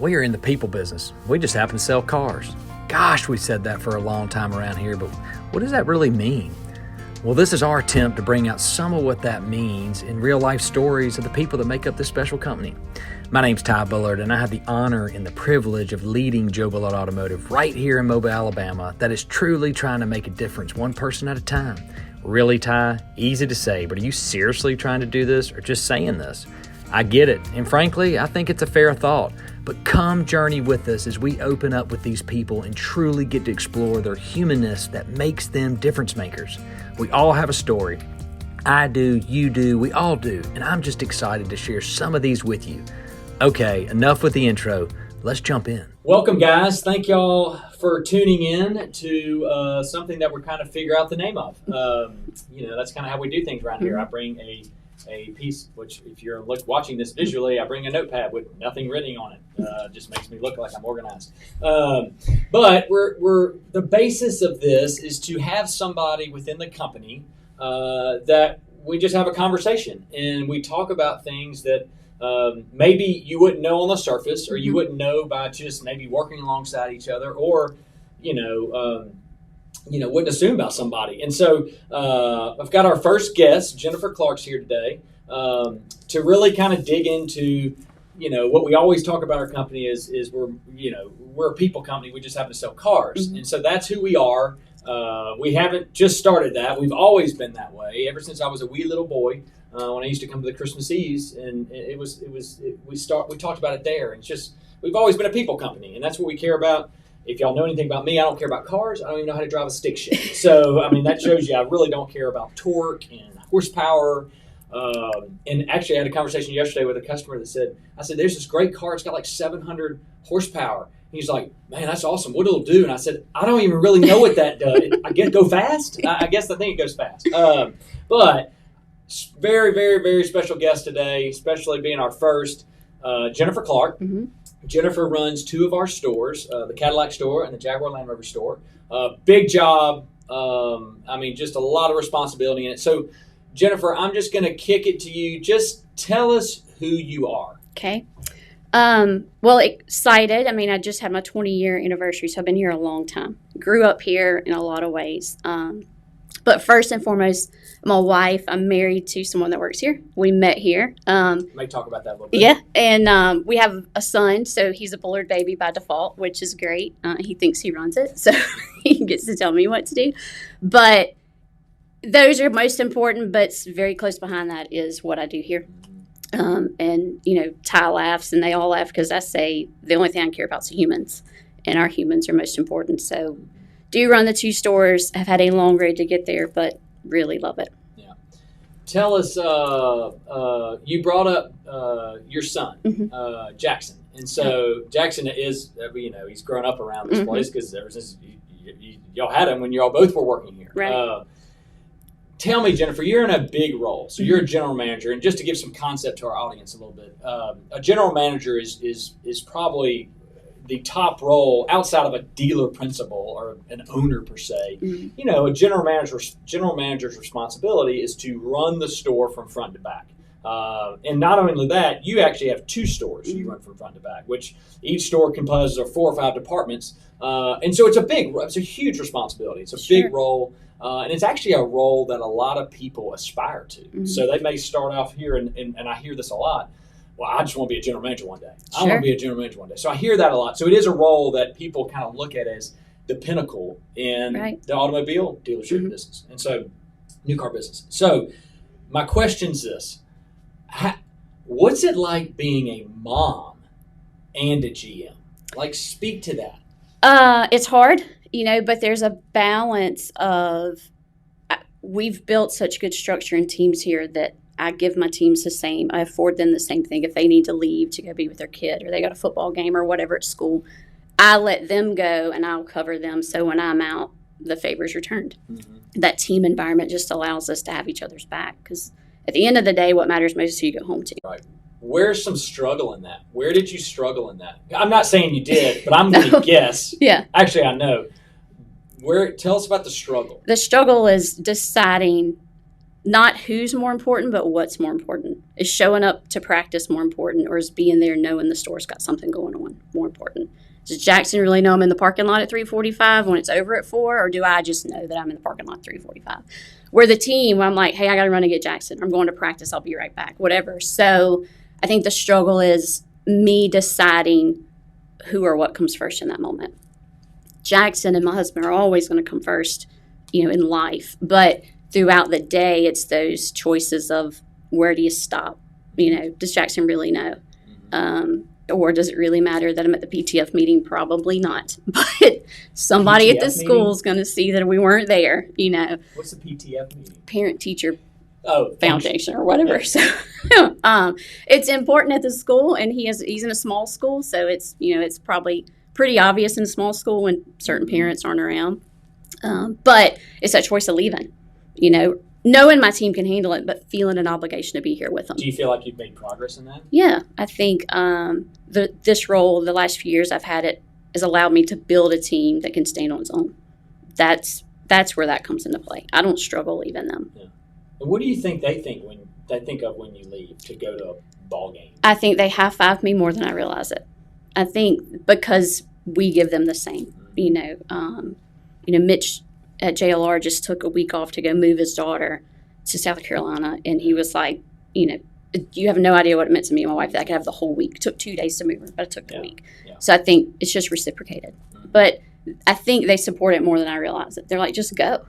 We are in the people business. We just happen to sell cars. Gosh, we said that for a long time around here, but what does that really mean? Well, this is our attempt to bring out some of what that means in real-life stories of the people that make up this special company. My name's Ty Bullard, and I have the honor and the privilege of leading Joe Bullard Automotive right here in Mobile, Alabama, that is truly trying to make a difference one person at a time. Really, Ty? Easy to say, but are you seriously trying to do this or just saying this? I get it, and frankly, I think it's a fair thought. But come journey with us as we open up with these people and truly get to explore their humanness that makes them difference makers. We all have a story. I do, you do, we all do, and I'm just excited to share some of these with you. Okay, enough with the intro. Let's jump in. Welcome, guys. Thank y'all for tuning in to something that we're kind of figure out the name of. That's kind of how we do things around here. I bring a piece, which if you're watching this visually, I bring a notepad with nothing written on it. Just makes me look like I'm organized. But we're the basis of this is to have somebody within the company that we just have a conversation and we talk about things that maybe you wouldn't know on the surface, or you wouldn't know by just maybe working alongside each other, or wouldn't assume about somebody. And so I've got our first guest, Jennifer Clark's here today, to really kind of dig into, what we always talk about our company is we're a people company. We just happen to sell cars. And so that's who we are. We haven't just started that. We've always been that way ever since I was a wee little boy. When I used to come to the Christmas Eves, and we talked about it there. And it's just, we've always been a people company, and that's what we care about. If y'all know anything about me, I don't care about cars. I don't even know how to drive a stick shift. So, that shows you I really don't care about torque and horsepower. And actually, I had a conversation yesterday with a customer that said, there's this great car. It's got like 700 horsepower. He's like, man, that's awesome. What it'll do? And I said, I don't even really know what that does. I guess go fast? I guess I think it goes fast. But very, very, very special guest today, especially being our first, Jennifer Clark. Jennifer runs two of our stores, the Cadillac store and the Jaguar Land Rover store. Big job. Just a lot of responsibility in it. So, Jennifer, I'm just going to kick it to you. Just tell us who you are. Okay. Well, excited. I just had my 20-year anniversary, so I've been here a long time. Grew up here in a lot of ways. But first and foremost, I'm a wife. I'm married to someone that works here. We met here. May talk about that a little bit. Yeah, and we have a son, so he's a Bullard baby by default, which is great. He thinks he runs it, so he gets to tell me what to do. But those are most important, but very close behind that is what I do here. Ty laughs, and they all laugh because I say the only thing I care about is humans, and our humans are most important. So do run the two stores. Have had a long road to get there, but really love it. Yeah. Tell us, you brought up your son, Jackson. And so Jackson is, he's grown up around this place because ever since y'all had him when y'all both were working here. Right. Tell me, Jennifer, you're in a big role. So you're a general manager. And just to give some concept to our audience a little bit, a general manager is probably the top role outside of a dealer principal or an owner per se. A general manager's responsibility is to run the store from front to back. And not only that, you actually have two stores you run from front to back, which each store composes of 4 or 5 departments. And so it's a huge responsibility. It's a big role. And it's actually a role that a lot of people aspire to. So they may start off here, and I hear this a lot. Well, I just want to be a general manager one day. I want to be a general manager one day. So I hear that a lot. So it is a role that people kind of look at as the pinnacle in the automobile dealership business. And so, new car business. So my question's this. What's it like being a mom and a GM? Like, speak to that. It's hard, but there's a balance of, we've built such good structure and teams here that I give my teams the same. I afford them the same thing. If they need to leave to go be with their kid, or they got a football game or whatever at school, I let them go and I'll cover them. So when I'm out, the favor's returned. That team environment just allows us to have each other's back, because at the end of the day, what matters most is who you go home to. Right. Where's some struggle in that? Where did you struggle in that? I'm not saying you did, but I'm going to guess. Yeah. Actually, I know. Tell us about the struggle. The struggle is deciding not who's more important, but what's more important. Is showing up to practice more important, or is being there knowing the store's got something going on more important? Does Jackson really know I'm in the parking lot at 3:45 when it's over at 4, or do I just know that I'm in the parking lot at 3:45? We're the team. I'm like, hey, I got to run and get Jackson. I'm going to practice. I'll be right back, whatever. So I think the struggle is me deciding who or what comes first in that moment. Jackson and my husband are always going to come first, in life. But throughout the day, it's those choices of where do you stop? Does Jackson really know? Or does it really matter that I'm at the PTF meeting? Probably not. But somebody at the school is going to see that we weren't there, What's the PTF meeting? Parent Teacher Oh, Foundation or whatever. Yeah. So it's important at the school, and he's in a small school, so it's it's probably pretty obvious in a small school when certain parents aren't around. But it's that choice of leaving, knowing my team can handle it, but feeling an obligation to be here with them. Do you feel like you've made progress in that? Yeah, I think this role, the last few years I've had it, has allowed me to build a team that can stand on its own. That's where that comes into play. I don't struggle leaving them. Yeah. And what do you think they think when you leave to go to a ball game? I think they high-five me more than I realize it. I think because we give them the same. Mitch at JLR just took a week off to go move his daughter to South Carolina, and he was like, you have no idea what it meant to me and my wife that I could have the whole week. It took 2 days to move her, but it took the week. Yeah. So I think it's just reciprocated. Mm-hmm. But I think they support it more than I realize it. They're like, just go.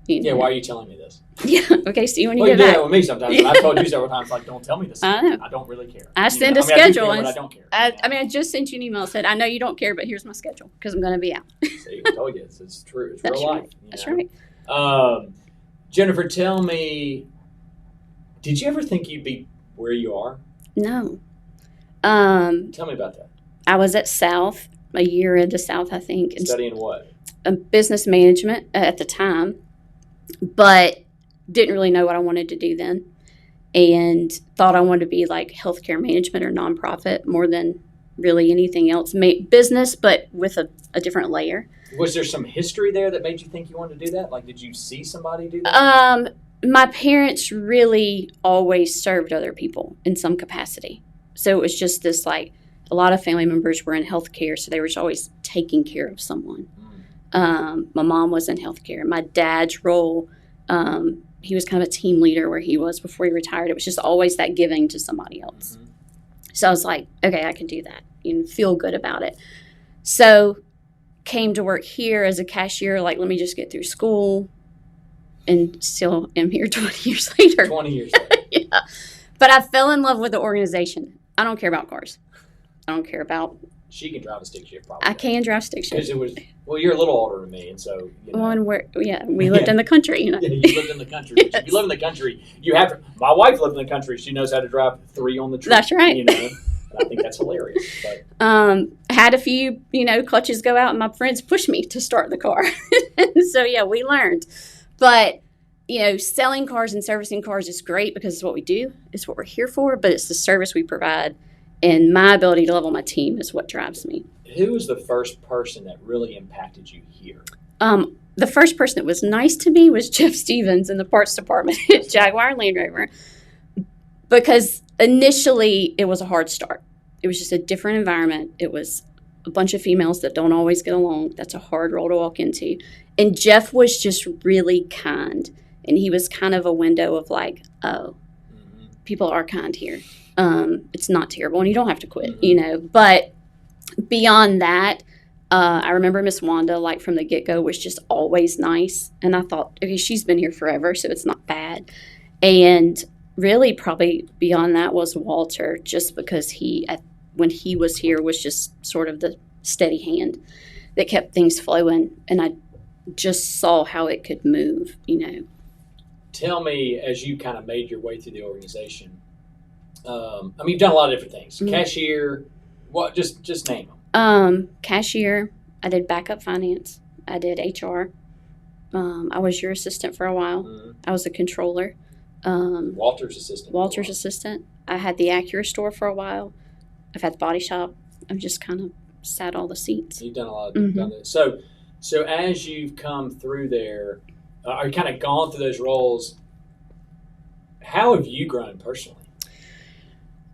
Yeah, why are you telling me this? Yeah, okay, see you when you get back. You do that with me sometimes. Yeah. I've told you several times, like, don't tell me this. I don't really care. I send a schedule. I don't care. I just sent you an email that said, I know you don't care, but here's my schedule because I'm going to be out. See, I told you, it's true. It's real life. That's right. Jennifer, tell me, did you ever think you'd be where you are? No. Tell me about that. I was at South, a year into South, I think. Studying what? Business management at the time, but didn't really know what I wanted to do then, and thought I wanted to be like healthcare management or nonprofit more than really anything else. Business, but with a different layer. Was there some history there that made you think you wanted to do that? Like, did you see somebody do that? My parents really always served other people in some capacity. So it was just this, like, a lot of family members were in healthcare, so they were just always taking care of someone. My mom was in healthcare. My dad's role, he was kind of a team leader where he was before he retired. It was just always that giving to somebody else. Mm-hmm. So I was like, okay, I can do that and feel good about it. So came to work here as a cashier, like, let me just get through school, and still am here 20 years later. 20 years later. Yeah. But I fell in love with the organization. I don't care about cars. I don't care about... She can drive a stick shift, probably. I can drive stick shift. Because you're a little older than me, and so, we lived in the country, Yeah, you lived in the country. Yes. If you live in the country, you have to... My wife lived in the country. She knows how to drive 3 on the trip. That's right. And I think that's hilarious. But. Had a few, clutches go out, and my friends pushed me to start the car. So, yeah, we learned. But, selling cars and servicing cars is great because it's what we do. It's what we're here for, but it's the service we provide. And my ability to level my team is what drives me. Who was the first person that really impacted you here? The first person that was nice to me was Jeff Stevens in the parts department at Jaguar Land Rover. Because initially it was a hard start. It was just a different environment. It was a bunch of females that don't always get along. That's a hard role to walk into. And Jeff was just really kind. And he was kind of a window of like, people are kind here. It's not terrible, and you don't have to quit, But beyond that, I remember Miss Wanda, like from the get-go, was just always nice. And I thought, okay, she's been here forever, so it's not bad. And really probably beyond that was Walter, just because when he was here, was just sort of the steady hand that kept things flowing. And I just saw how it could move, Tell me, as you kind of made your way through the organization, you've done a lot of different things. Mm-hmm. Cashier, what? Just name them. Cashier. I did backup finance. I did HR. I was your assistant for a while. Mm-hmm. I was a controller. Walter's assistant. I had the Acura store for a while. I've had the body shop. I've just kind of sat all the seats. You've done a lot. So as you've come through there, or kind of gone through those roles, How have you grown personally?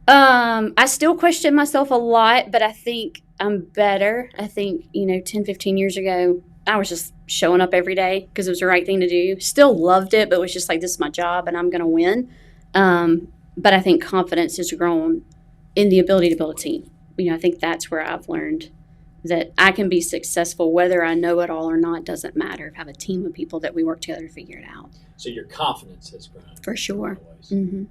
I still question myself a lot, but I think I'm better. I think, 10, 15 years ago, I was just showing up every day because it was the right thing to do. Still loved it, but was just like, this is my job and I'm going to win. But I think confidence has grown in the ability to build a team. I think that's where I've learned that I can be successful whether I know it all or not. Doesn't matter. I have a team of people that we work together to figure it out. So your confidence has grown. For sure. Mm-hmm.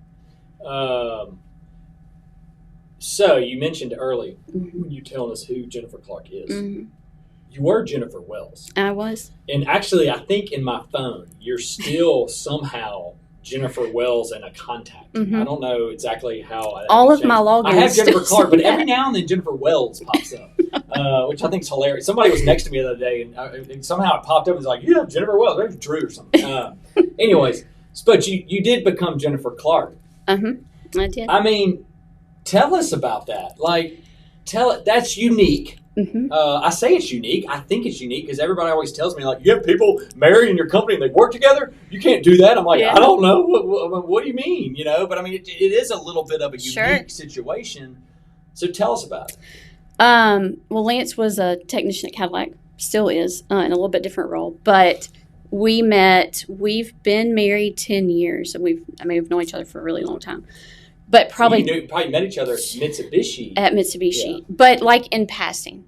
So you mentioned early when you telling us who Jennifer Clark is. Mm-hmm. You were Jennifer Wells. I was. And actually, I think in my phone, you're still somehow Jennifer Wells and a contact. Mm-hmm. I don't know exactly how. All of my logins. I have Jennifer Clark, but every now and then Jennifer Wells pops up, which I think is hilarious. Somebody was next to me the other day, and somehow it popped up and was like, yeah, Jennifer Wells, maybe Drew or something. Anyways, but you did become Jennifer Clark. I did. I mean, tell us about that. That's unique. Mm-hmm. I say it's unique. I think it's unique because everybody always tells me, like, you have people married in your company and they work together. You can't do that. I'm like, I don't know. What do you mean? But I mean, it is a little bit of a unique situation. So tell us about it. Well, Lance was a technician at Cadillac, still is, in a little bit different role. But we met. We've been married 10 years, and we've known each other for a really long time. But probably met each other at Mitsubishi. Yeah. But like in passing.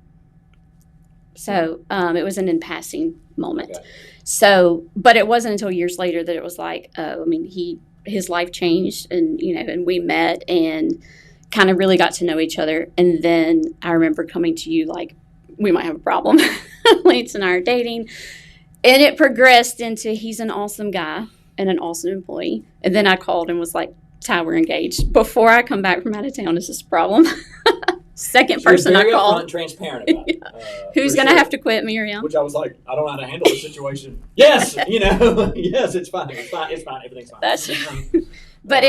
So it was an in passing moment. Okay. So, but it wasn't until years later that it was like, his life changed, and and we met and kind of really got to know each other. And then I remember coming to you like, we might have a problem. Lance and I are dating, and it progressed into he's an awesome guy and an awesome employee. And then I called and was like, Ty, we're engaged. Before I come back from out of town, is this a problem? Second person I called. Very transparent about it. Who's going to have to quit, Miriam? Which I was like, I don't know how to handle the situation. Yes, yes, it's fine. It's fine. Everything's fine. That's but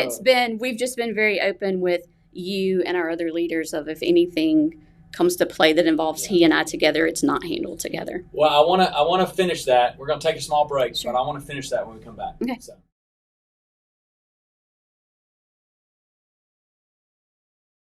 we've just been very open with you and our other leaders of if anything comes to play that involves he and I together, it's not handled together. Well, I want to finish that. We're going to take a small break, but I want to finish that when we come back. Okay. So.